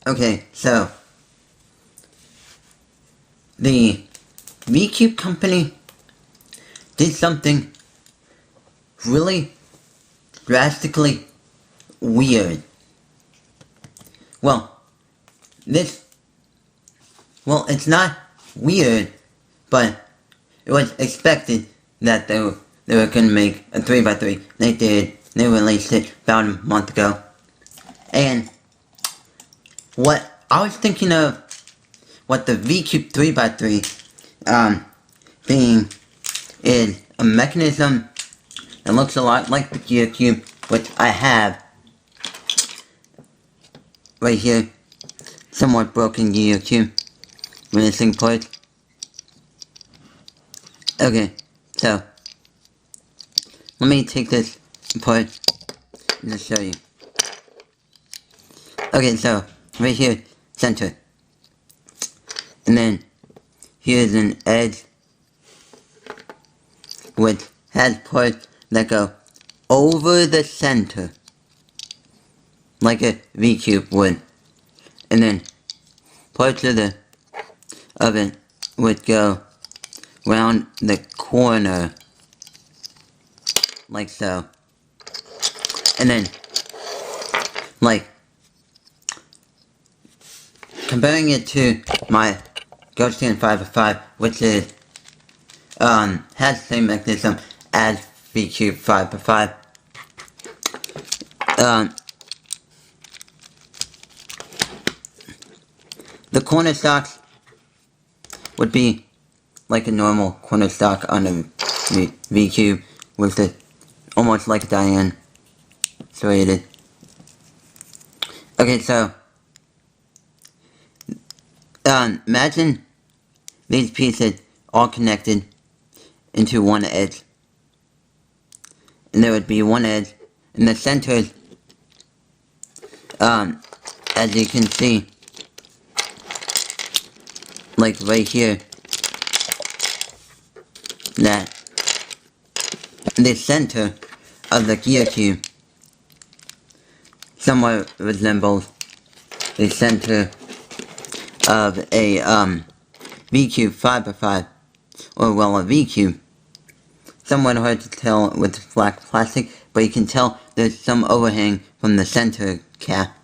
Okay, so the V-Cube company did something really drastically weird. Well, it's not weird, but it was expected that they were gonna make a 3x3. They did. They released it about a month ago. And what I was thinking of, what the V-Cube 3x3 thing is a mechanism that looks a lot like the Gear Cube, which I have right here. Somewhat broken Gear Cube. Missing parts. Okay, so let me take this apart and just show you. Okay, so right here, center. And then here's an edge which has parts that go over the center, like a V-Cube would. And then parts of it would go round the corner, like so. And then, like, comparing it to my Ghostan 5x5, which is, has the same mechanism as V-Cube 5x5. The corner stocks would be like a normal corner stock on a V-Cube, with it almost like a Dian serrated. Okay, so imagine these pieces all connected into one edge, and there would be one edge in the center. As you can see, like right here, that the center of the Gear Cube somewhat resembles the center of a V-Cube 5x5, or well, a V-Cube. Somewhat hard to tell with black plastic, but you can tell there's some overhang from the center cap.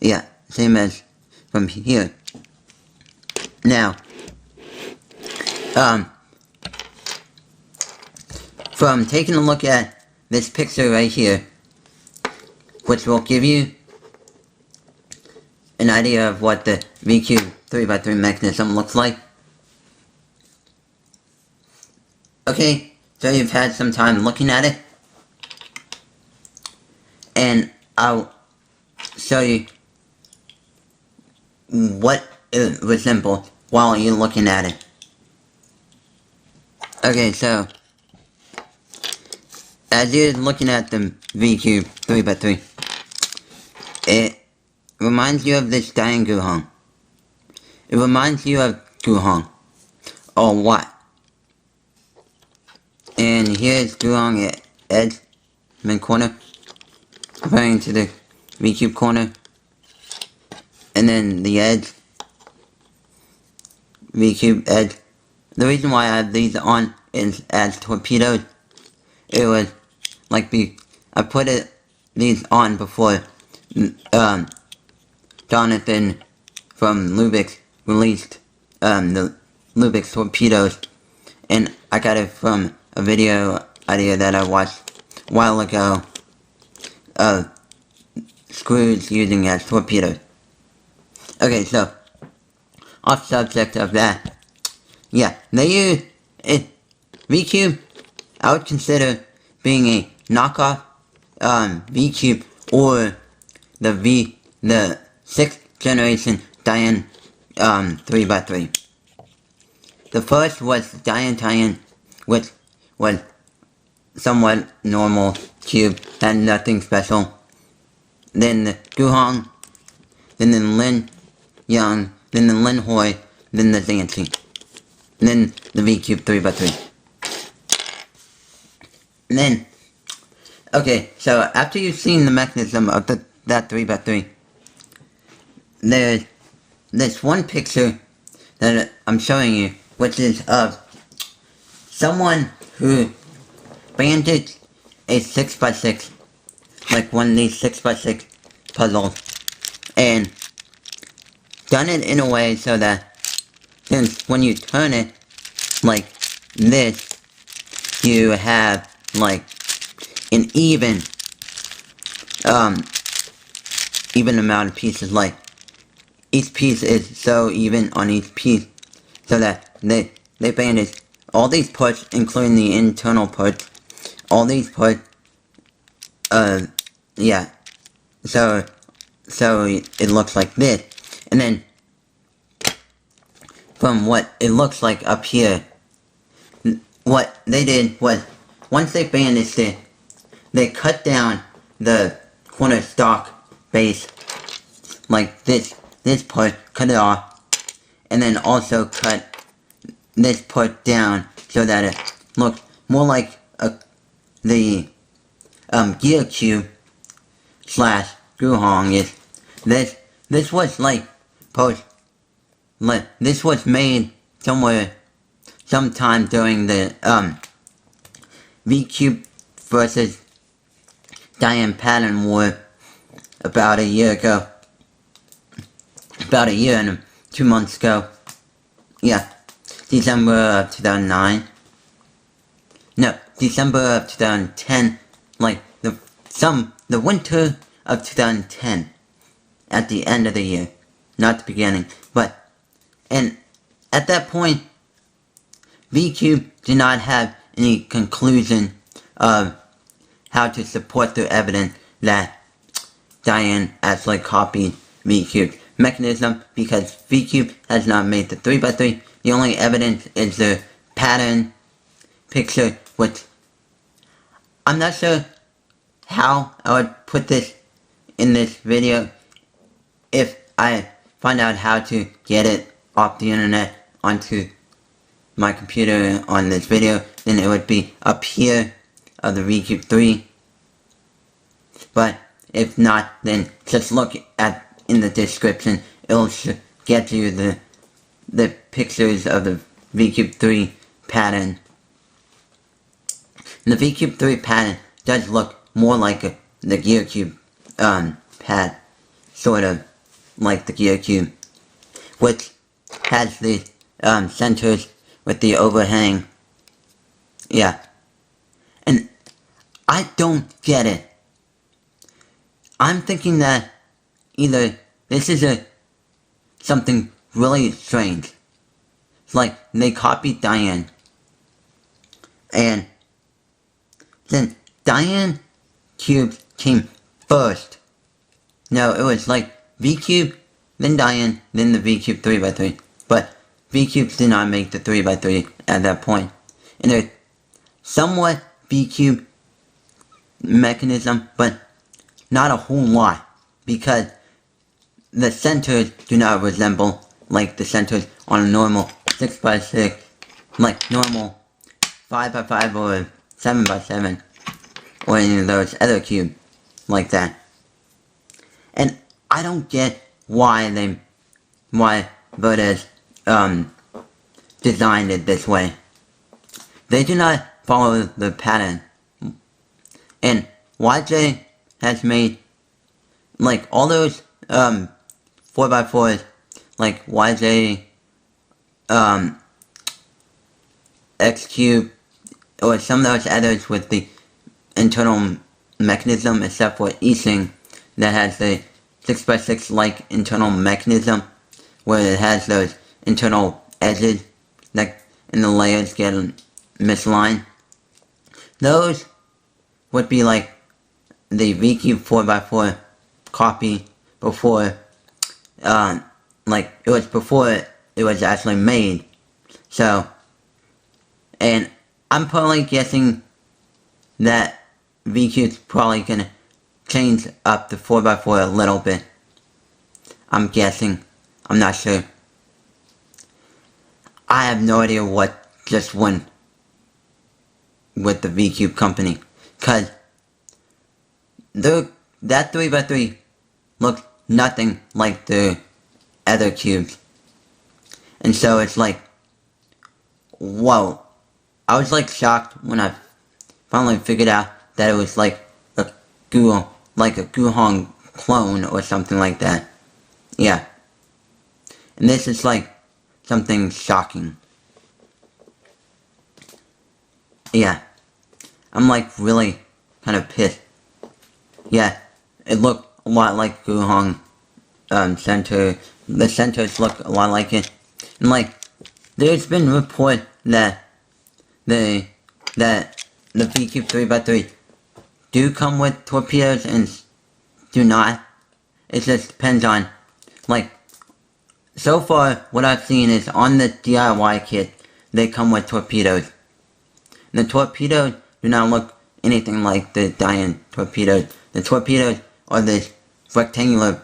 Yeah, same as from here. Now, from taking a look at this picture right here, which will give you an idea of what the V-Cube 3x3 mechanism looks like. Okay, so you've had some time looking at it, and I'll show you what it resembles while you're looking at it. Okay, so as you're looking at the V-Cube 3x3, it reminds you of this Dian Guhong. It reminds you of Guhong, or what? And here's Guhong at edge, mid corner, comparing to the V-Cube corner, and then the edge, V-Cube edge. The reason why I have these on is as torpedoes. It was like I put these on before Jonathan from Lubix released the Lubix torpedoes, and I got it from a video idea that I watched a while ago of screws using as torpedoes. Okay, so off subject of that, yeah, they use it. V-Cube, I would consider being a knockoff V-Cube, or the 6th generation Dian 3x3. The first was Dian, which was somewhat normal cube, had nothing special. Then the Guhong, then the Lin Yang, then the Lin Hoi, then the Zancy, then the V-Cube 3x3. And then, okay, so after you've seen the mechanism of that 3x3, there's this one picture that I'm showing you, which is of someone who bandaged a 6x6, like one of these 6x6 puzzles, and done it in a way so that since when you turn it like this, you have like an even amount of pieces. Like each piece is so even on each piece, so that they bandage all these parts, including the internal parts, all these parts. Yeah. So it looks like this, and then from what it looks like up here, what they did was, once they bandaged it, they cut down the corner stock base, like this part, cut it off, and then also cut this part down so that it looked more like the gear cube slash screw hong is. This was like this was made sometime during the V-Cube versus Dian pattern war about a year ago. About a year and 2 months ago. Yeah. December of 2009. No, December of 2010. Like the winter of 2010. At the end of the year. Not the beginning. And at that point, V-Cube did not have any conclusion of how to support the evidence that Dian actually copied V-Cube's mechanism, because V-Cube has not made the 3x3. The only evidence is the pattern picture, which I'm not sure how I would put this in this video. If I find out how to get it off the internet onto my computer on this video, then it would be up here of the V-Cube 3. But if not, then just look at in the description. It'll get you the pictures of the V-Cube 3 pattern. And the V-Cube 3 pattern does look more like the Gear Cube pad, sort of like the Gear Cube, which has the centers with the overhang. Yeah. And I don't get it. I'm thinking that either this is something really strange. It's like they copied Dian, and then Dian cubes came first. No, it was like V-Cube, then Dian, then the V-Cube 3x3. But V-Cubes did not make the 3x3 at that point. And there's somewhat V-Cube mechanism, but not a whole lot, because the centers do not resemble like the centers on a normal 6x6, like normal 5x5 or 7x7, or any of those other cubes like that. And I don't get why Verdes designed it this way. They do not follow the pattern. And YJ has made like all those 4x4s, like YJ X Cube, or some of those others with the internal mechanism, except for Ising, that has the 6x6 like internal mechanism, where it has those internal edges that and the layers get misaligned. Those would be like the V-Cube 4x4 copy before, like it was before it was actually made. So, and I'm probably guessing that V-Cube's probably gonna change up the 4x4 a little bit. I'm guessing. I'm not sure. I have no idea what just went with the V-Cube company, cause that 3x3 looks nothing like the other cubes. And so it's like, whoa. I was like shocked when I finally figured out that it was like a Guhong clone or something like that. Yeah. And this is like something shocking. Yeah. I'm like really kind of pissed. Yeah. It looked a lot like Guhong center. The centers look a lot like it. And like, there's been report that the VQ 3x3 do come with torpedoes and do not. It just depends on, like, so far what I've seen is on the DIY kit, they come with torpedoes. And the torpedoes do not look anything like the Dian torpedoes. The torpedoes are this rectangular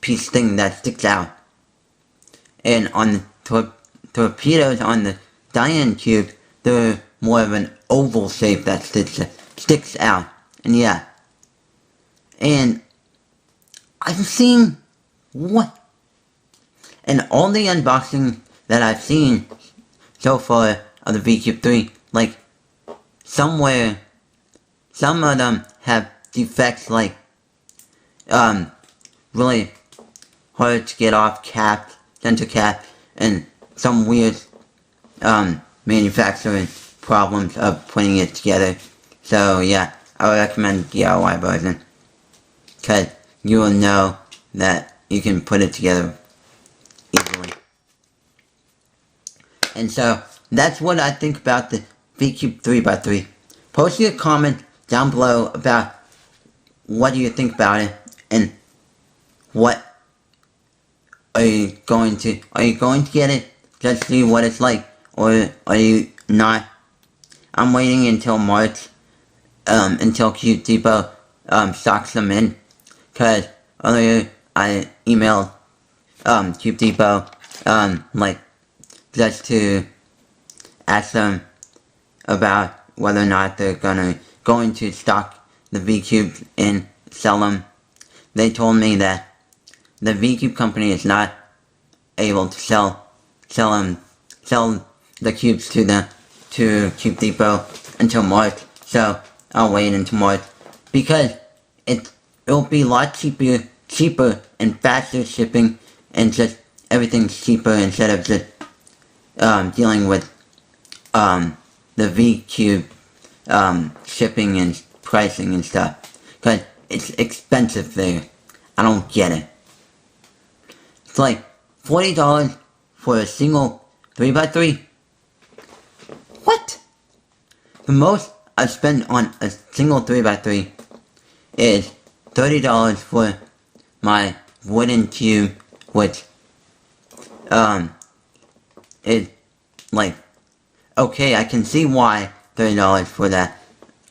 piece thing that sticks out. And on the torpedoes on the Dian cube, they're more of an oval shape that sticks out. And yeah. And I've seen what? And all the unboxing that I've seen so far of the VQ3, like somewhere, some of them have defects like really hard to get off cap, center cap, and some weird manufacturing problems of putting it together. So yeah, I would recommend the DIY version, because you will know that you can put it together easily. And so that's what I think about the VQ 3x3. Post your comment down below about what do you think about it, and what are you going to get it just to see what it's like, or are you not? I'm waiting until March, until Cube Depot stocks them in, because earlier I emailed Cube Depot like just to ask them about whether or not they're going to stock the V-Cubes and sell them. They told me that the V-Cube company is not able to sell the cubes to Cube Depot until March. So I'll wait until March, because it'll be a lot cheaper and faster shipping, and just everything's cheaper instead of just dealing with the V-Cube shipping and pricing and stuff, because it's expensive there. I don't get it. It's like $40 for a single 3x3. What? The most I've spent on a single 3x3 is $30 for my wooden cube, which is like, okay, I can see why $30 for that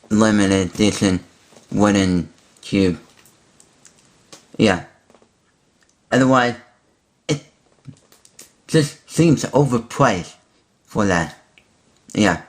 limited edition wooden cube. Yeah. Otherwise, it just seems overpriced for that. Yeah.